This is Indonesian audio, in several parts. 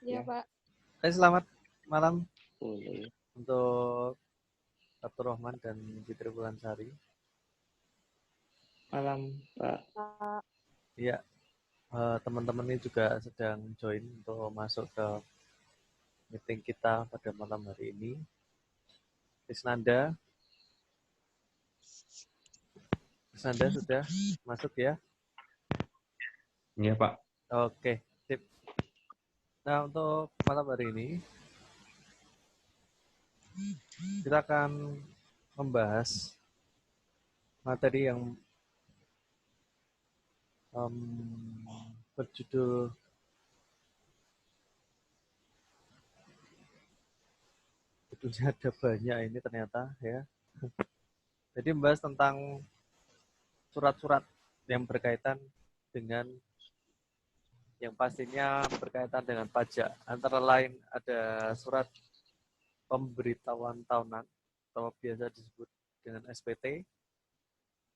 Iya, Pak. Selamat malam Boleh. untuk Fatur Rahman dan Fitri Bulansari. Malam, Pak. Pak. Iya, teman-teman ini juga sedang join untuk masuk ke meeting kita pada malam hari ini. Krisnanda sudah masuk ya? Iya, Pak. Oke, sip. Nah, untuk malam hari ini kita akan membahas materi yang berjudul judulnya ada banyak ini ternyata ya. Jadi membahas tentang surat-surat yang berkaitan dengan yang pastinya berkaitan dengan pajak. Antara lain ada surat pemberitahuan tahunan atau biasa disebut dengan SPT.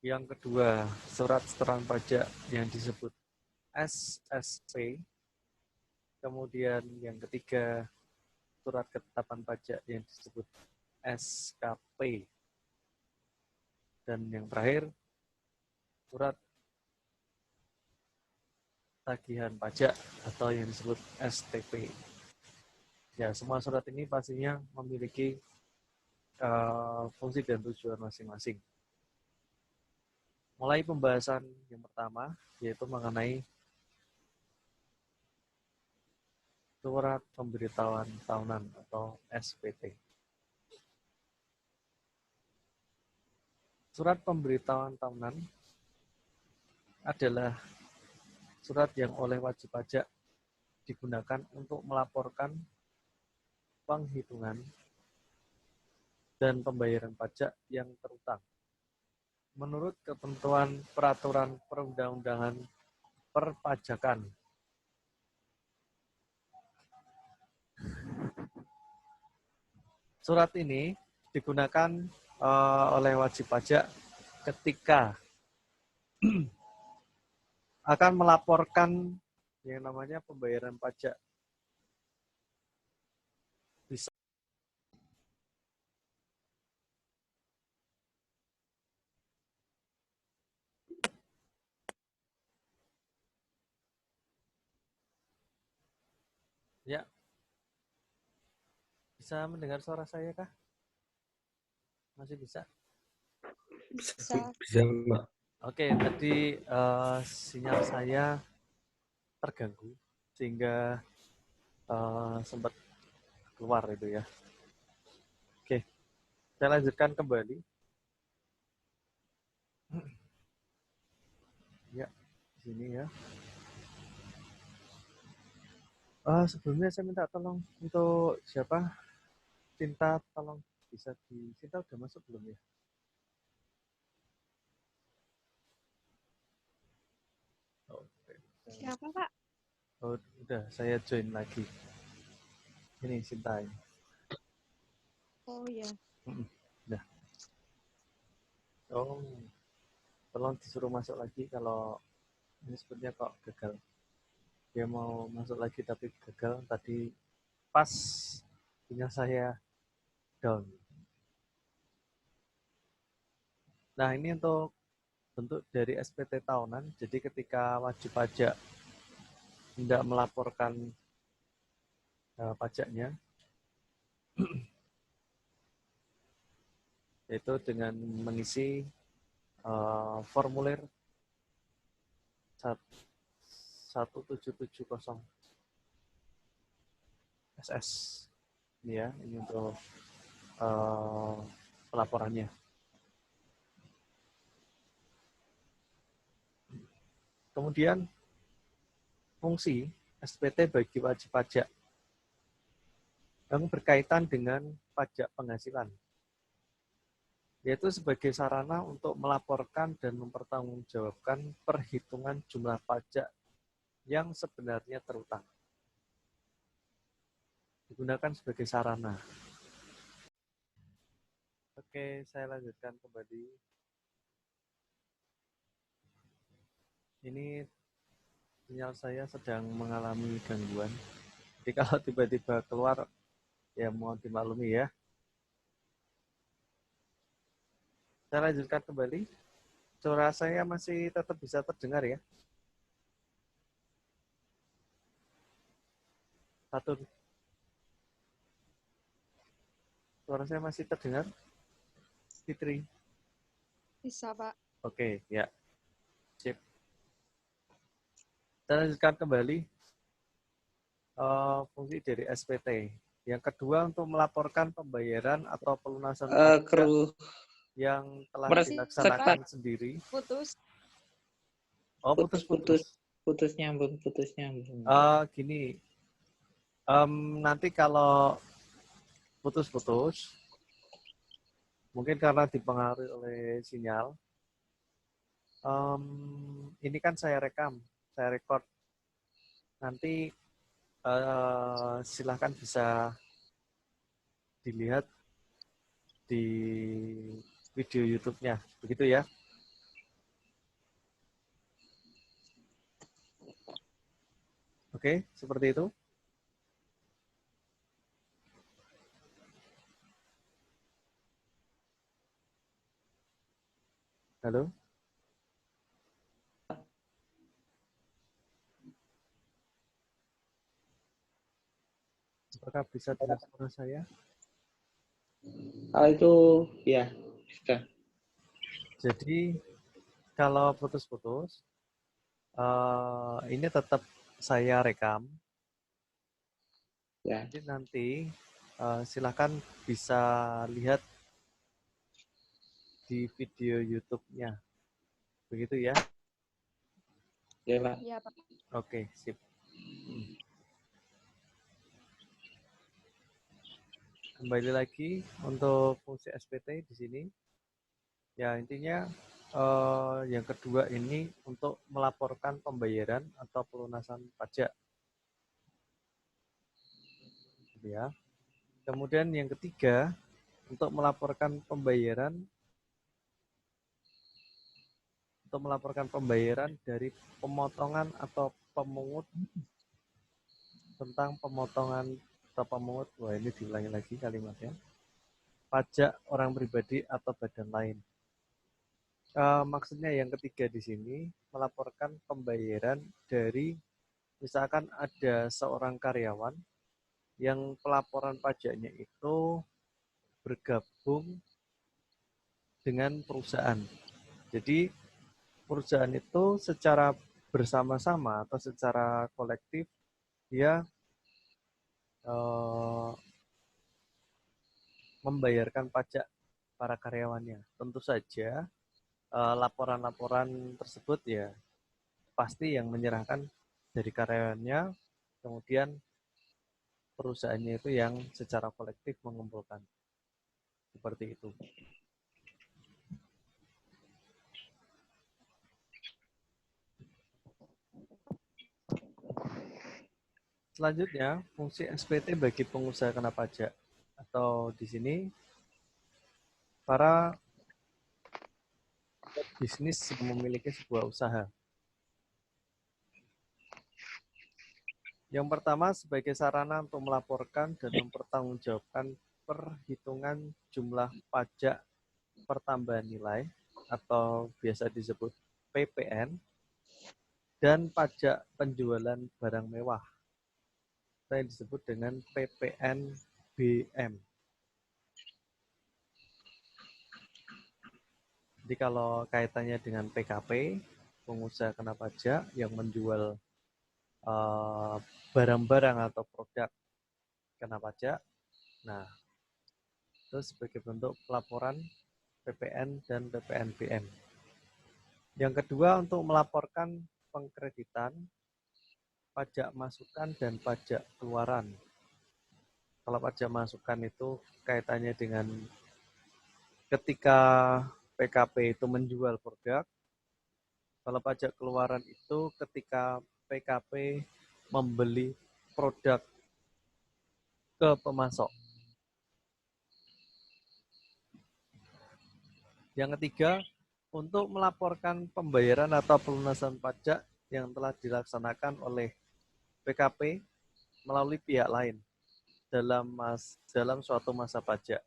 Yang kedua, surat setoran pajak yang disebut SSP. Kemudian yang ketiga, surat ketetapan pajak yang disebut SKP. Dan yang terakhir, surat tagihan pajak atau yang disebut STP. Ya, semua surat ini pastinya memiliki fungsi dan tujuan masing-masing. Mulai pembahasan yang pertama, yaitu mengenai surat pemberitahuan tahunan atau SPT. Surat pemberitahuan tahunan adalah surat yang oleh wajib pajak digunakan untuk melaporkan penghitungan dan pembayaran pajak yang terutang menurut ketentuan peraturan perundang-undangan perpajakan. Surat ini digunakan oleh wajib pajak ketika akan melaporkan yang namanya pembayaran pajak. Bisa ya. Bisa mendengar suara saya kah? Masih bisa? Bisa, Mbak. Oke, tadi sinyal saya terganggu sehingga sempat keluar itu ya. Oke, saya lanjutkan kembali. Ya, di sini ya. Sebelumnya saya minta tolong untuk siapa? Cinta, tolong bisa di... Cinta udah masuk belum ya? Oke. Siapa, Pak? Oh, udah, saya join lagi. Ini Cinta ini. Oh, iya. Udah. Oh, tolong disuruh masuk lagi kalau ini sepertinya kok gagal. Dia mau masuk lagi tapi gagal. Tadi pas sinyal saya down. Nah, ini untuk bentuk dari SPT tahunan. Jadi ketika wajib pajak tidak melaporkan pajaknya, yaitu dengan mengisi formulir 1770 SS. Ini ya, ini untuk pelaporannya. Kemudian fungsi SPT bagi wajib pajak yang berkaitan dengan pajak penghasilan, yaitu sebagai sarana untuk melaporkan dan mempertanggungjawabkan perhitungan jumlah pajak yang sebenarnya terutang. Digunakan sebagai sarana. Oke, saya lanjutkan kembali. Ini sinyal saya sedang mengalami gangguan. Jadi kalau tiba-tiba keluar, ya mohon dimaklumi ya. Saya lanjutkan kembali. Suara saya masih tetap bisa terdengar ya? Satu. Suara saya masih terdengar? Fitri. Bisa, Pak. Oke, ya. Sip. Saya lanjutkan kembali fungsi dari SPT. Yang kedua untuk melaporkan pembayaran atau pelunasan pajak yang telah dilaksanakan sendiri. Putus. Oh, putus-putus. Putus nyambung. Gini, nanti kalau putus-putus, mungkin karena dipengaruhi oleh sinyal, ini kan saya rekam, saya record. Nanti silahkan bisa dilihat di video YouTube-nya, begitu ya. Oke, seperti itu. Halo? Apakah bisa dengar suara saya? Kalau itu ya bisa. Jadi kalau putus-putus, ini tetap saya rekam. Ya. Jadi nanti silakan bisa lihat di video YouTube-nya. Begitu ya? Ya, Pak. Iya, Pak. Oke, sip. Kembali lagi untuk fungsi SPT di sini. Ya, intinya yang kedua ini untuk melaporkan pembayaran atau pelunasan pajak. Ya. Kemudian yang ketiga, untuk melaporkan pembayaran dari pemotongan atau pemungut tentang pemotongan atau pemungut, wah ini diulangi lagi kalimatnya, pajak orang pribadi atau badan lain. Maksudnya yang ketiga di sini melaporkan pembayaran dari misalkan ada seorang karyawan yang pelaporan pajaknya itu bergabung dengan perusahaan. Jadi perusahaan itu secara bersama-sama atau secara kolektif dia membayarkan pajak para karyawannya. Tentu saja laporan-laporan tersebut ya pasti yang menyerahkan dari karyawannya, kemudian perusahaannya itu yang secara kolektif mengumpulkan. Seperti itu. Selanjutnya, fungsi SPT bagi pengusaha kena pajak. Atau di sini, para bisnis yang memiliki sebuah usaha. Yang pertama, sebagai sarana untuk melaporkan dan mempertanggungjawabkan perhitungan jumlah pajak pertambahan nilai atau biasa disebut PPN dan pajak penjualan barang mewah yang disebut dengan PPNBM. Jadi kalau kaitannya dengan PKP, pengusaha kena pajak yang menjual barang-barang atau produk kena pajak, nah itu sebagai bentuk pelaporan PPN dan PPNBM. Yang kedua untuk melaporkan pengkreditan, pajak masukan dan pajak keluaran. Kalau pajak masukan itu kaitannya dengan ketika PKP itu menjual produk. Kalau pajak keluaran itu ketika PKP membeli produk ke pemasok. Yang ketiga, untuk melaporkan pembayaran atau pelunasan pajak yang telah dilaksanakan oleh PKP melalui pihak lain dalam suatu masa pajak.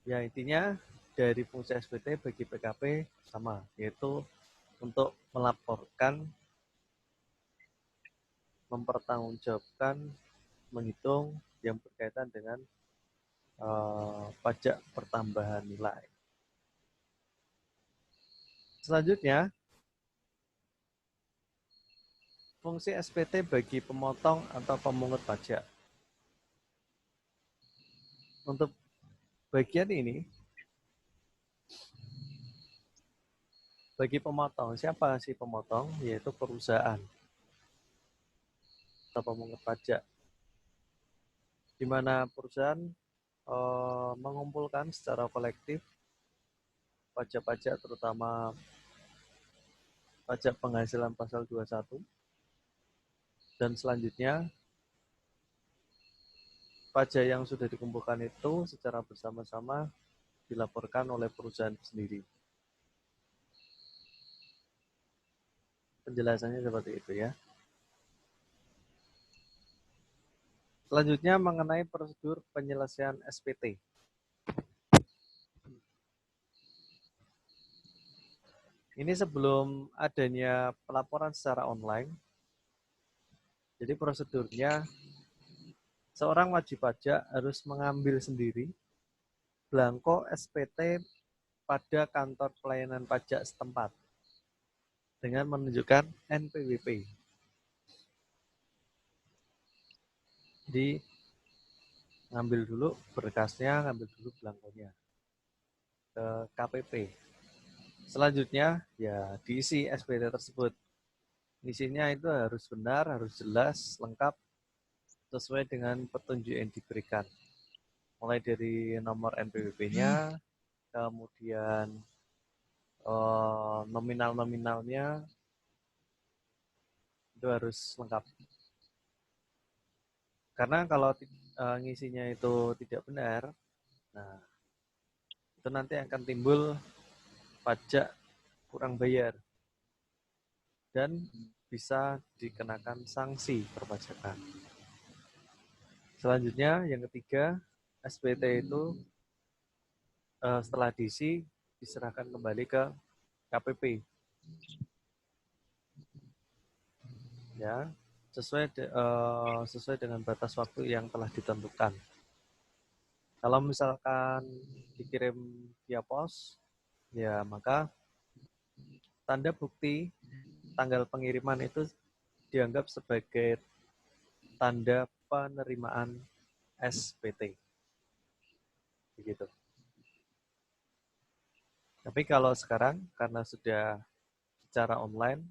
Ya, intinya dari fungsi SPT bagi PKP sama, yaitu untuk melaporkan, mempertanggungjawabkan, menghitung yang berkaitan dengan pajak pertambahan nilai. Selanjutnya, fungsi SPT bagi pemotong atau pemungut pajak. Untuk bagian ini, bagi pemotong, siapa sih pemotong? Yaitu perusahaan atau pemungut pajak, di mana perusahaan mengumpulkan secara kolektif pajak-pajak, terutama pajak penghasilan pasal 21, dan selanjutnya pajak yang sudah dikumpulkan itu secara bersama-sama dilaporkan oleh perusahaan sendiri. Penjelasannya seperti itu ya. Selanjutnya mengenai prosedur penyelesaian SPT. Ini sebelum adanya pelaporan secara online. Jadi prosedurnya, seorang wajib pajak harus mengambil sendiri belangko SPT pada kantor pelayanan pajak setempat dengan menunjukkan NPWP. Jadi ngambil dulu berkasnya, ngambil dulu belangkonya ke KPP. Selanjutnya ya diisi SPT tersebut. Isinya itu harus benar, harus jelas, lengkap, sesuai dengan petunjuk yang diberikan. Mulai dari nomor NPWP-nya, kemudian nominal-nominalnya, itu harus lengkap. Karena kalau ngisinya itu tidak benar, nah itu nanti akan timbul pajak kurang bayar dan bisa dikenakan sanksi perpajakan. Selanjutnya yang ketiga, SPT itu setelah diisi diserahkan kembali ke KPP. Ya, sesuai dengan batas waktu yang telah ditentukan. Kalau misalkan dikirim via pos, ya maka tanda bukti tanggal pengiriman itu dianggap sebagai tanda penerimaan SPT. Begitu. Tapi kalau sekarang karena sudah secara online,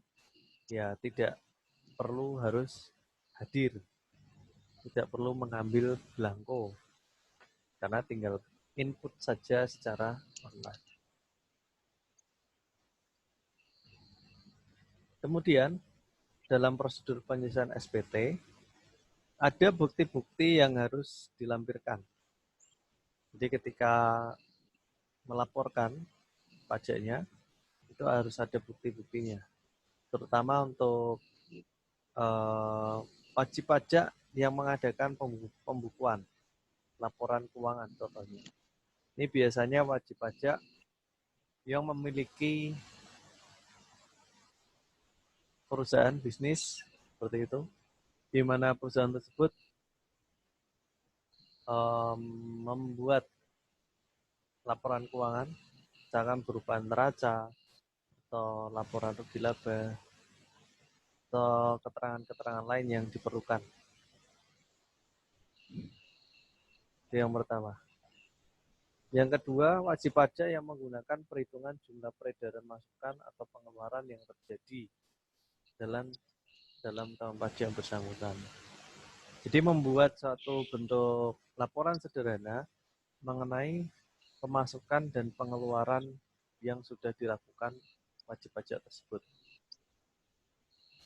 ya tidak perlu harus hadir, tidak perlu mengambil belangko, karena tinggal input saja secara online. Kemudian, dalam prosedur penyelesaian SPT, ada bukti-bukti yang harus dilampirkan. Jadi ketika melaporkan pajaknya, itu harus ada bukti-buktinya. Terutama untuk wajib pajak yang mengadakan pembukuan, laporan keuangan contohnya. Ini biasanya wajib pajak yang memiliki perusahaan bisnis seperti itu, di mana perusahaan tersebut membuat laporan keuangan, misalkan berupa neraca atau laporan rugi laba atau keterangan-keterangan lain yang diperlukan. Itu yang pertama. Yang kedua, wajib pajak yang menggunakan perhitungan jumlah peredaran masukan atau pengeluaran yang terjadi dalam tahun pajak yang bersangkutan. Jadi membuat suatu bentuk laporan sederhana mengenai pemasukan dan pengeluaran yang sudah dilakukan wajib pajak tersebut.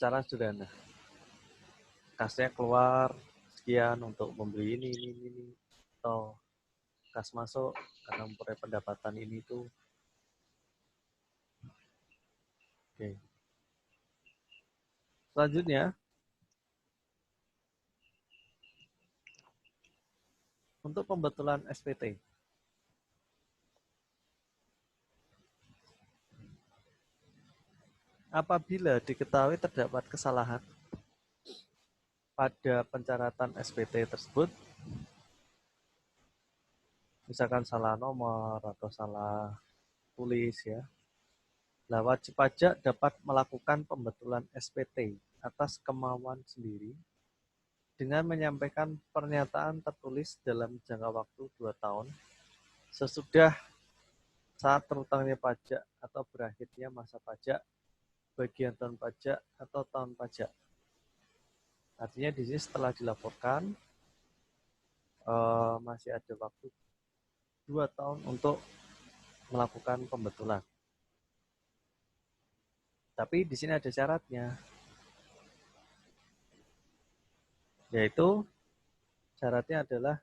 Secara sederhana. Kasnya keluar sekian untuk membeli ini, atau kas masuk karena memperoleh pendapatan ini itu. Oke. Selanjutnya, untuk pembetulan SPT. Apabila diketahui terdapat kesalahan pada pencatatan SPT tersebut, misalkan salah nomor atau salah tulis ya, wajib pajak dapat melakukan pembetulan SPT atas kemauan sendiri dengan menyampaikan pernyataan tertulis dalam jangka waktu 2 tahun sesudah saat terutangnya pajak atau berakhirnya masa pajak, bagian tahun pajak atau tahun pajak. Artinya di sini setelah dilaporkan masih ada waktu 2 tahun untuk melakukan pembetulan. Tapi di sini ada syaratnya, yaitu syaratnya adalah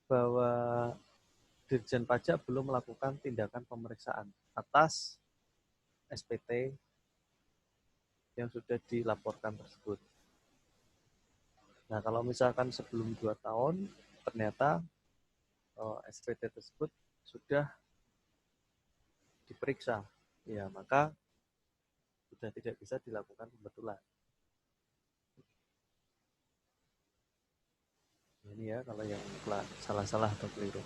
bahwa Dirjen Pajak belum melakukan tindakan pemeriksaan atas SPT yang sudah dilaporkan tersebut. Nah, kalau misalkan sebelum 2 tahun ternyata SPT tersebut sudah diperiksa, ya maka sudah tidak bisa dilakukan pembetulan. Ini ya kalau yang salah-salah atau keliru.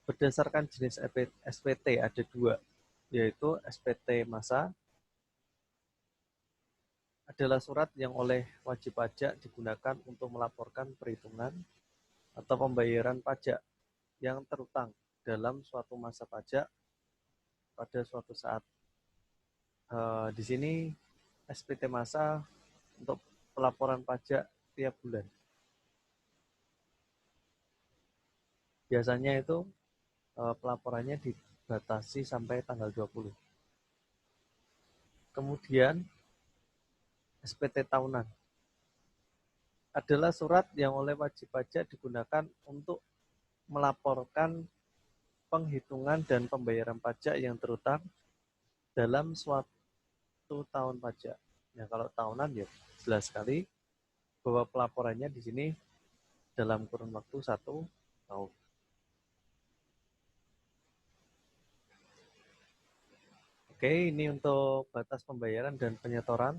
Berdasarkan jenis SPT ada 2, yaitu SPT masa adalah surat yang oleh wajib pajak digunakan untuk melaporkan perhitungan atau pembayaran pajak yang terutang dalam suatu masa pajak pada suatu saat. Di sini SPT masa untuk pelaporan pajak tiap bulan. Biasanya itu pelaporannya dibatasi sampai tanggal 20. Kemudian SPT tahunan adalah surat yang oleh wajib pajak digunakan untuk melaporkan penghitungan dan pembayaran pajak yang terutang dalam suatu tahun pajak. Nah, kalau tahunan ya jelas sekali bahwa pelaporannya di sini dalam kurun waktu 1 tahun. Oke, ini untuk batas pembayaran dan penyetoran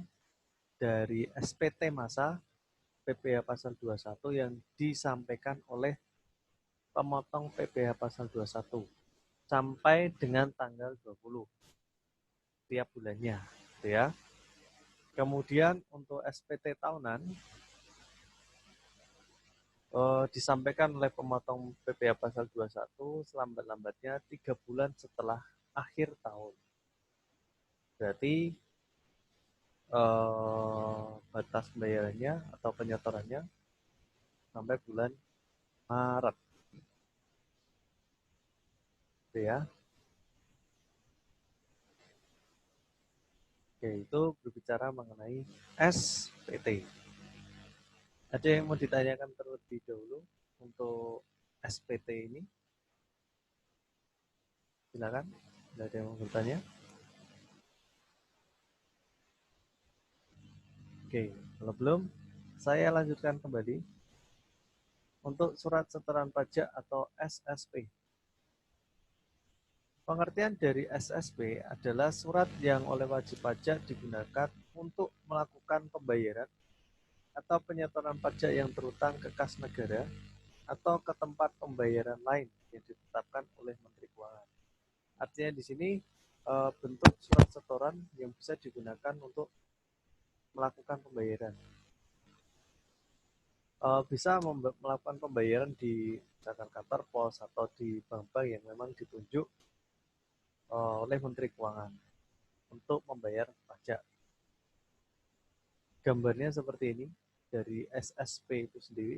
dari SPT masa PPh Pasal 21 yang disampaikan oleh pemotong PPh Pasal 21 sampai dengan tanggal 20 tiap bulannya, gitu ya. Kemudian untuk SPT tahunan disampaikan oleh pemotong PPh Pasal 21 selambat-lambatnya 3 bulan setelah akhir tahun. Berarti batas pembayarannya atau penyetorannya sampai bulan Maret. Gitu ya. Oke, itu berbicara mengenai SPT. Ada yang mau ditanyakan terlebih dahulu untuk SPT ini? Silakan. Ada yang mau bertanya? Oke, kalau belum, saya lanjutkan kembali. Untuk surat setoran pajak atau SSP. Pengertian dari SSP adalah surat yang oleh wajib pajak digunakan untuk melakukan pembayaran atau penyetoran pajak yang terutang ke kas negara atau ke tempat pembayaran lain yang ditetapkan oleh Menteri Keuangan. Artinya di sini bentuk surat setoran yang bisa digunakan untuk melakukan pembayaran. Bisa melakukan pembayaran di misalkan kantor pos atau di bank-bank yang memang ditunjuk oleh Menteri Keuangan untuk membayar pajak. Gambarnya seperti ini dari SSP itu sendiri.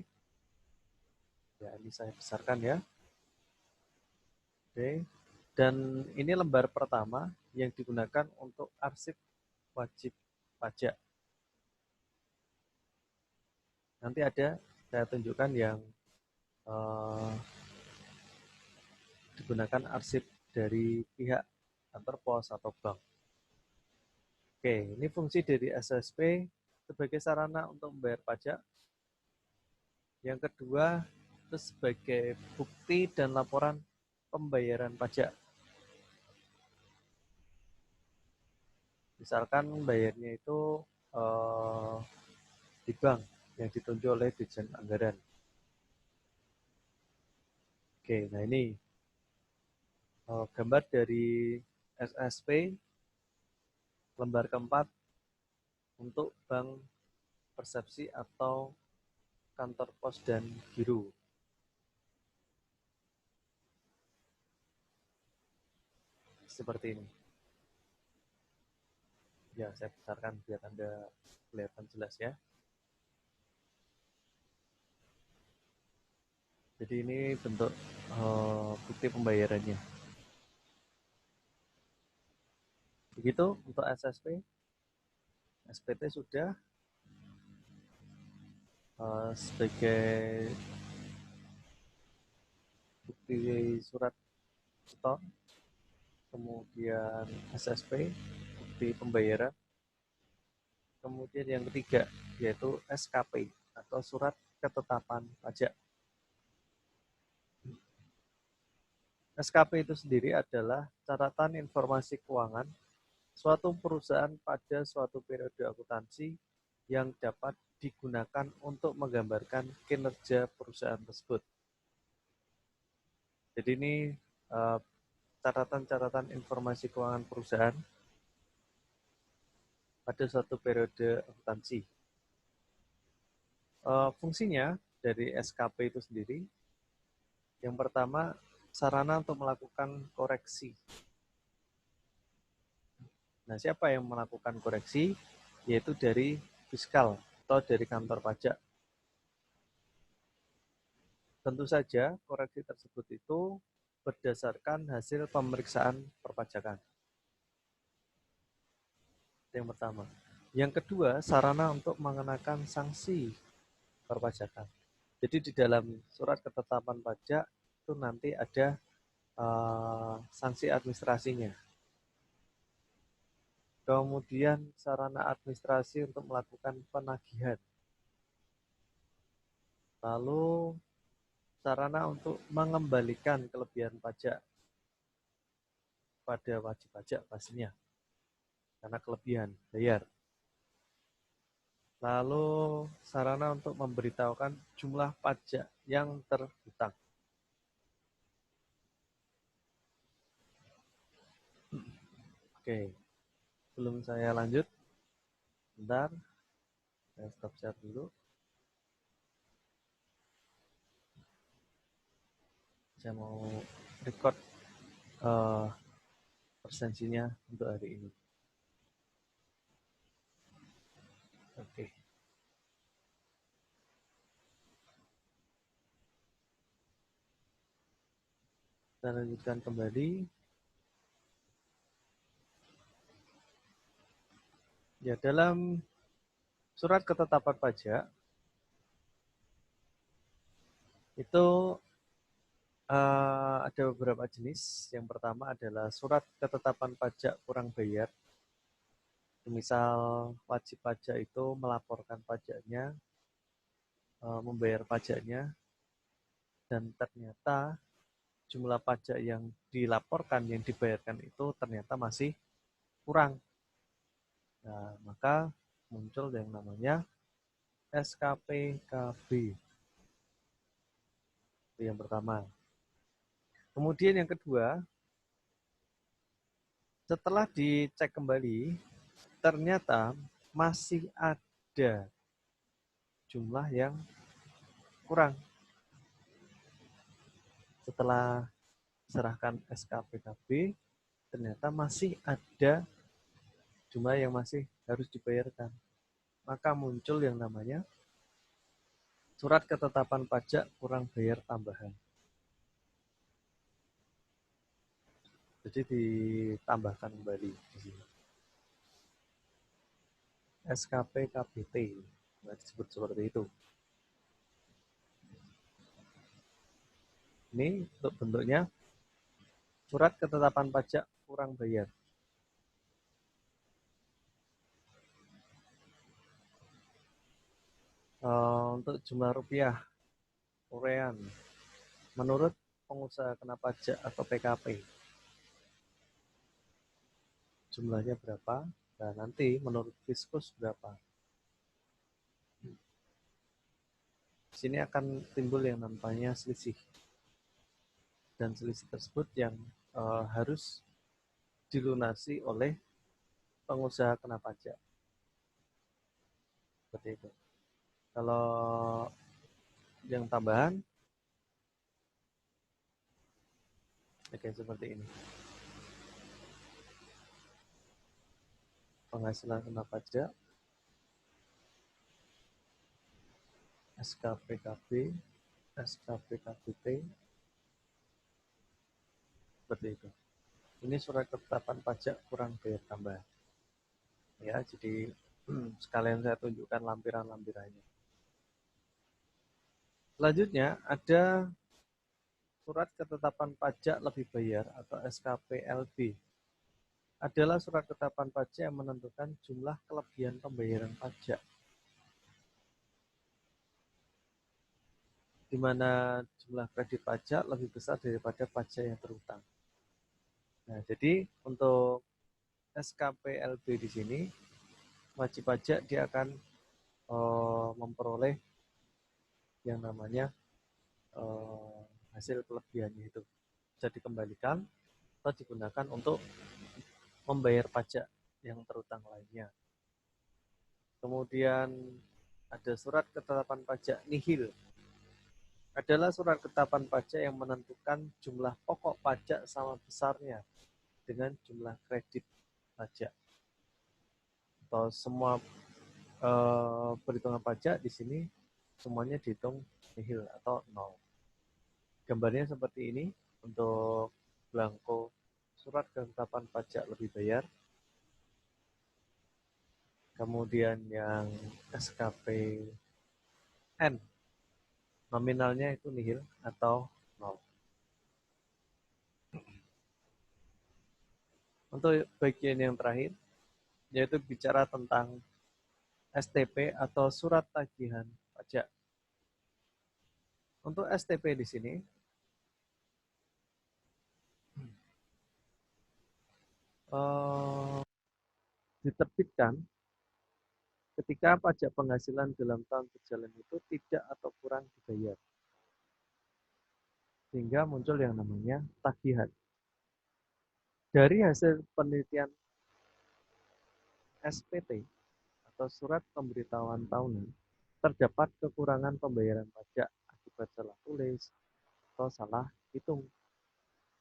Ya, ini saya besarkan ya. Oke. Dan ini lembar pertama yang digunakan untuk arsip wajib pajak. Nanti ada saya tunjukkan yang digunakan arsip dari pihak kantor pos atau bank. Oke, ini fungsi dari SSP sebagai sarana untuk membayar pajak. Yang kedua, itu sebagai bukti dan laporan pembayaran pajak. Misalkan bayarnya itu di bank yang ditunjuk oleh Dirjen Anggaran. Oke, nah ini gambar dari SSP lembar keempat untuk bank persepsi atau kantor pos dan giro. Seperti ini. Ya, saya besarkan biar Anda kelihatan jelas ya. Jadi ini bentuk bukti pembayarannya. Begitu untuk SSP. SPT sudah sebagai bukti surat utang, kemudian SSP, bukti pembayaran, kemudian yang ketiga yaitu SKP atau surat ketetapan pajak. SKP itu sendiri adalah catatan informasi keuangan suatu perusahaan pada suatu periode akuntansi yang dapat digunakan untuk menggambarkan kinerja perusahaan tersebut. Jadi ini catatan-catatan informasi keuangan perusahaan pada suatu periode akuntansi. Fungsinya dari SKP itu sendiri, yang pertama sarana untuk melakukan koreksi. Nah, siapa yang melakukan koreksi? Yaitu dari fiskal atau dari kantor pajak. Tentu saja koreksi tersebut itu berdasarkan hasil pemeriksaan perpajakan. Yang pertama. Yang kedua, sarana untuk mengenakan sanksi perpajakan. Jadi di dalam surat ketetapan pajak itu nanti ada sanksi administrasinya. Kemudian sarana administrasi untuk melakukan penagihan. Lalu sarana untuk mengembalikan kelebihan pajak pada wajib pajak pastinya. Karena kelebihan bayar. Lalu sarana untuk memberitahukan jumlah pajak yang terhutang. Oke, sebelum saya lanjut, bentar, saya stop share dulu. Saya mau record presensinya untuk hari ini. Oke. Kita lanjutkan kembali. Ya, dalam surat ketetapan pajak itu ada beberapa jenis. Yang pertama adalah surat ketetapan pajak kurang bayar. Misal wajib pajak itu melaporkan pajaknya, membayar pajaknya, dan ternyata jumlah pajak yang dilaporkan, yang dibayarkan itu ternyata masih kurang. Nah, maka muncul yang namanya SKPKB. Itu yang pertama. Kemudian yang kedua, setelah dicek kembali, ternyata masih ada jumlah yang kurang. Setelah serahkan SKPKB, ternyata masih ada jumlah yang masih harus dibayarkan. Maka muncul yang namanya surat ketetapan pajak kurang bayar tambahan. Jadi ditambahkan kembali di sini. SKPKBT, disebut seperti itu. Ini untuk bentuknya surat ketetapan pajak kurang bayar. untuk jumlah rupiah urean menurut pengusaha kena pajak atau PKP, jumlahnya berapa? Nah, nanti menurut Fiskus berapa? Di sini akan timbul yang namanya selisih. Dan selisih tersebut yang harus dilunasi oleh pengusaha kena pajak. Seperti itu. Kalau yang tambahan, oke, seperti ini. Penghasilan kena pajak, SKPKB, SKPKBP, seperti itu. Ini surat ketetapan pajak kurang bayar tambahan. Ya, jadi sekalian saya tunjukkan lampiran-lampirannya. Selanjutnya ada surat ketetapan pajak lebih bayar atau SKPLB. Adalah surat ketetapan pajak yang menentukan jumlah kelebihan pembayaran pajak, di mana jumlah kredit pajak lebih besar daripada pajak yang terutang. Nah, jadi untuk SKPLB di sini, wajib pajak dia akan memperoleh yang namanya hasil kelebihannya itu bisa dikembalikan atau digunakan untuk membayar pajak yang terutang lainnya. Kemudian ada surat ketetapan pajak nihil. Adalah surat ketetapan pajak yang menentukan jumlah pokok pajak sama besarnya dengan jumlah kredit pajak. Atau semua perhitungan pajak di sini semuanya dihitung nihil atau nol. Gambarnya seperti ini untuk belangko surat ketetapan pajak lebih bayar. Kemudian yang SKPN, nominalnya itu nihil atau nol. Untuk bagian yang terakhir, yaitu bicara tentang STP atau surat tagihan pajak. Untuk STP di sini, diterbitkan ketika pajak penghasilan dalam tahun berjalan itu tidak atau kurang dibayar. Sehingga muncul yang namanya tagihan. Dari hasil penelitian SPT atau surat pemberitahuan tahunan, terdapat kekurangan pembayaran pajak akibat salah tulis atau salah hitung.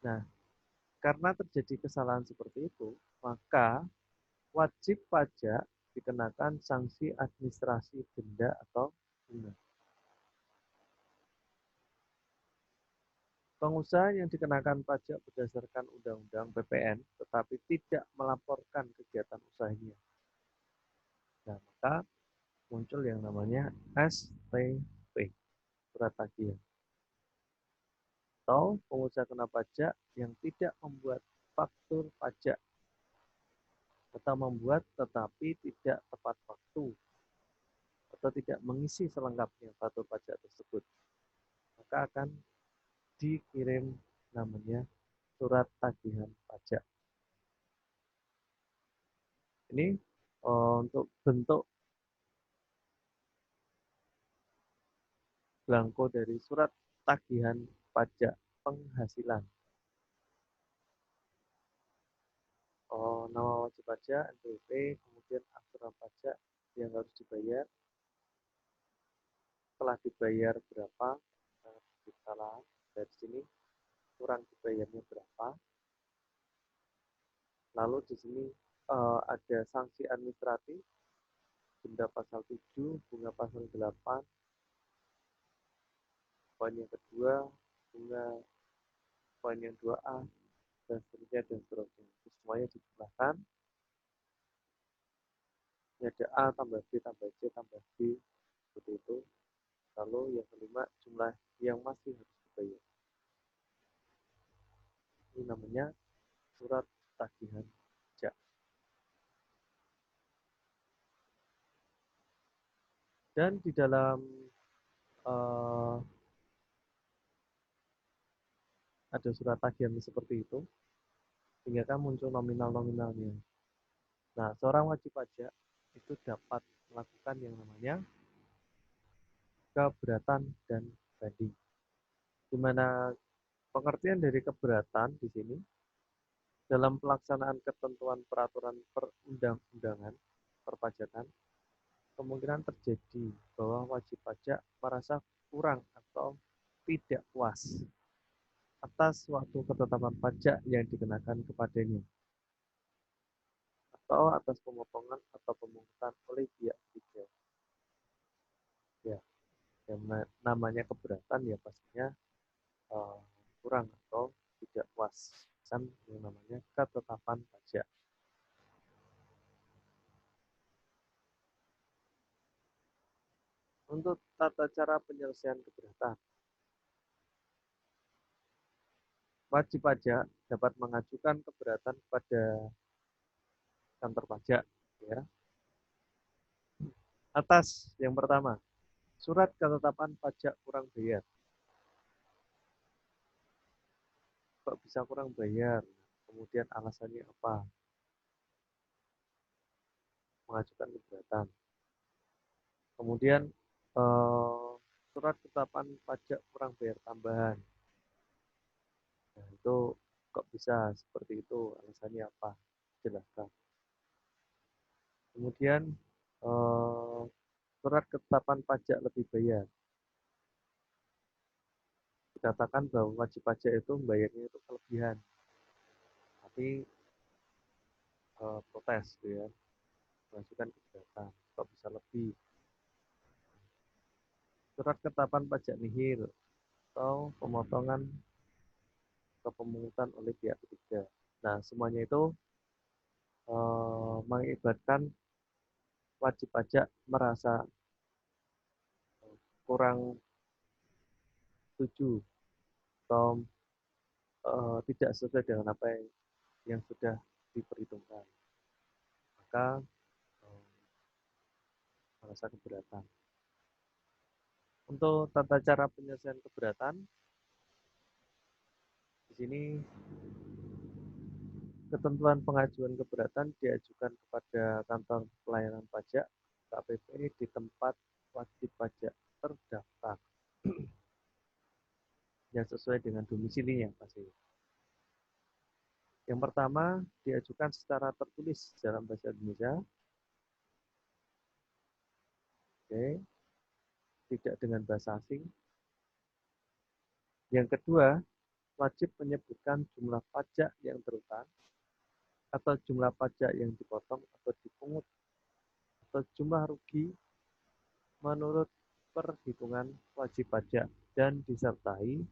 Nah, karena terjadi kesalahan seperti itu, maka wajib pajak dikenakan sanksi administrasi denda atau bunga. Pengusaha yang dikenakan pajak berdasarkan Undang-Undang PPN tetapi tidak melaporkan kegiatan usahanya, nah, maka muncul yang namanya STP, surat tagihan. Atau pengusaha kena pajak yang tidak membuat faktur pajak atau membuat tetapi tidak tepat waktu atau tidak mengisi selengkapnya faktur pajak tersebut, maka akan dikirim namanya surat tagihan pajak. Ini untuk bentuk belangko dari surat tagihan pajak penghasilan. Nama wajib pajak, NPWP, kemudian angsuran pajak yang harus dibayar, telah dibayar berapa, kesalahan dari sini, kurang dibayarnya berapa. Lalu di sini ada sanksi administratif, denda pasal 7, bunga pasal 8, poin yang kedua, bunga poin yang 2A, dan seterusnya, dan seterusnya. Itu semuanya dijumlahkan. Ini ada A tambah B tambah C tambah D, seperti itu. Lalu yang kelima, jumlah yang masih harus dibayar. Ini namanya surat tagihan pajak. Dan di dalam eh, ada surat tagihan seperti itu, sehingga kan muncul nominal-nominalnya. Nah, seorang wajib pajak itu dapat melakukan yang namanya keberatan dan banding. Di mana pengertian dari keberatan di sini dalam pelaksanaan ketentuan peraturan perundang-undangan perpajakan, kemungkinan terjadi bahwa wajib pajak merasa kurang atau tidak puas atas suatu ketetapan pajak yang dikenakan kepadanya, atau atas pemotongan atau pemungutan oleh pihak ketiga. Ya, yang namanya keberatan ya pastinya kurang atau tidak puas kan yang namanya ketetapan pajak. Untuk tata cara penyelesaian keberatan, wajib pajak dapat mengajukan keberatan kepada kantor pajak, ya, atas yang pertama, surat ketetapan pajak kurang bayar. Kok bisa kurang bayar? Kemudian alasannya apa? Mengajukan keberatan. Kemudian surat ketetapan pajak kurang bayar tambahan. Nah, itu kok bisa seperti itu? Alasannya apa? Jelaskan. Kemudian surat ketetapan pajak lebih bayar. Dikatakan bahwa wajib pajak itu membayarnya itu kelebihan, tapi protes, gitu ya, mengajukan keberatan. Kok bisa lebih? Surat ketetapan pajak nihil atau pemotongan atau pemungutan oleh pihak ketiga. Nah, semuanya itu mengibaratkan wajib pajak merasa kurang setuju atau tidak sesuai dengan apa yang sudah diperhitungkan, maka merasa keberatan. Untuk tata cara penyelesaian keberatan, di sini ketentuan pengajuan keberatan diajukan kepada kantor pelayanan pajak KPP di tempat wajib pajak terdaftar yang sesuai dengan domisilinya pasti. Yang pertama, diajukan secara tertulis dalam bahasa Indonesia. Oke, tidak dengan bahasa asing. Yang kedua, wajib menyebutkan jumlah pajak yang terutang atau jumlah pajak yang dipotong atau dipungut atau jumlah rugi menurut perhitungan wajib pajak dan disertai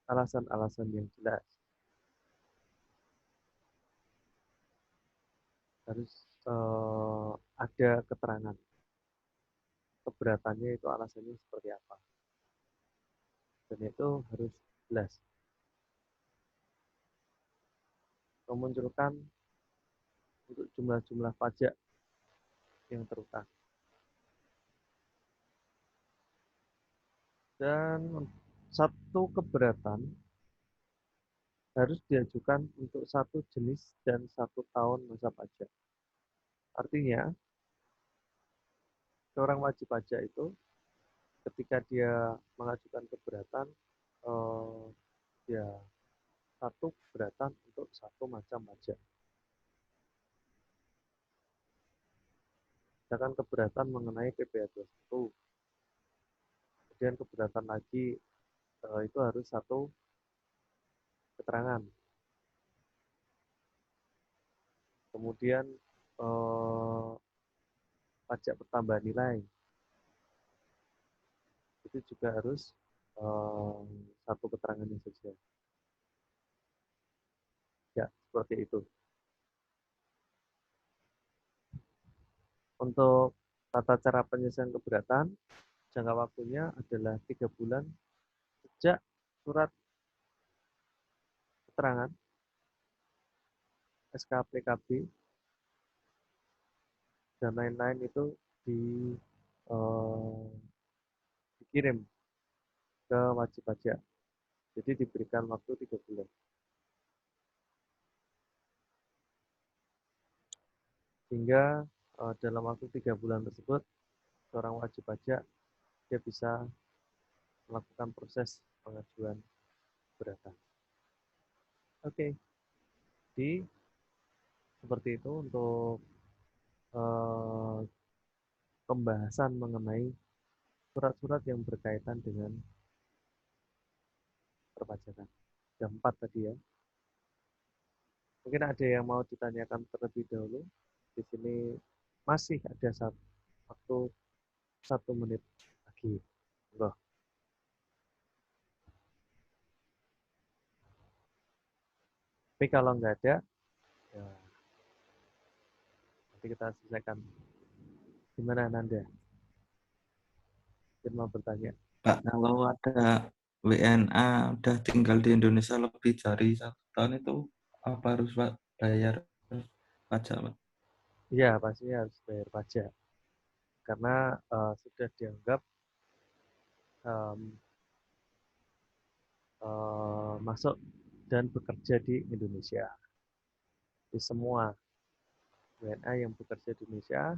alasan-alasan yang jelas. Harus ada keterangan keberatannya itu alasannya seperti apa, dan itu harus jelas. Memunculkan untuk jumlah-jumlah pajak yang terutang. Dan satu keberatan harus diajukan untuk satu jenis dan 1 tahun masa pajak. Artinya, seorang wajib pajak itu ketika dia mengajukan keberatan, ya satu keberatan untuk satu macam pajak. Misalkan keberatan mengenai PPh 21, kemudian keberatan lagi itu harus satu keterangan. Kemudian pajak pertambahan nilai itu juga harus satu keterangan yang saja. Ya, seperti itu. Untuk tata cara penyelesaian keberatan, jangka waktunya adalah 3 bulan sejak surat keterangan SKPKB dan lain-lain itu dikirim ke wajib pajak. Jadi diberikan waktu 3 bulan. Sehingga dalam waktu 3 bulan tersebut, seorang wajib pajak dia bisa melakukan proses pengajuan keberatan. Oke, jadi seperti itu untuk pembahasan mengenai surat-surat yang berkaitan dengan perpajakan. Ada 4 tadi ya. Mungkin ada yang mau ditanyakan terlebih dahulu. Di sini masih ada waktu 1 menit lagi. Loh. Tapi kalau nggak ada, ya nanti kita selesaikan. Gimana Nanda? Mungkin mau bertanya. Pak, kalau ada WNA udah tinggal di Indonesia lebih dari 1 tahun itu apa harus Pak bayar pajak Pak? Iya, pastinya harus bayar pajak. Karena sudah dianggap masuk dan bekerja di Indonesia. Di semua WNA yang bekerja di Indonesia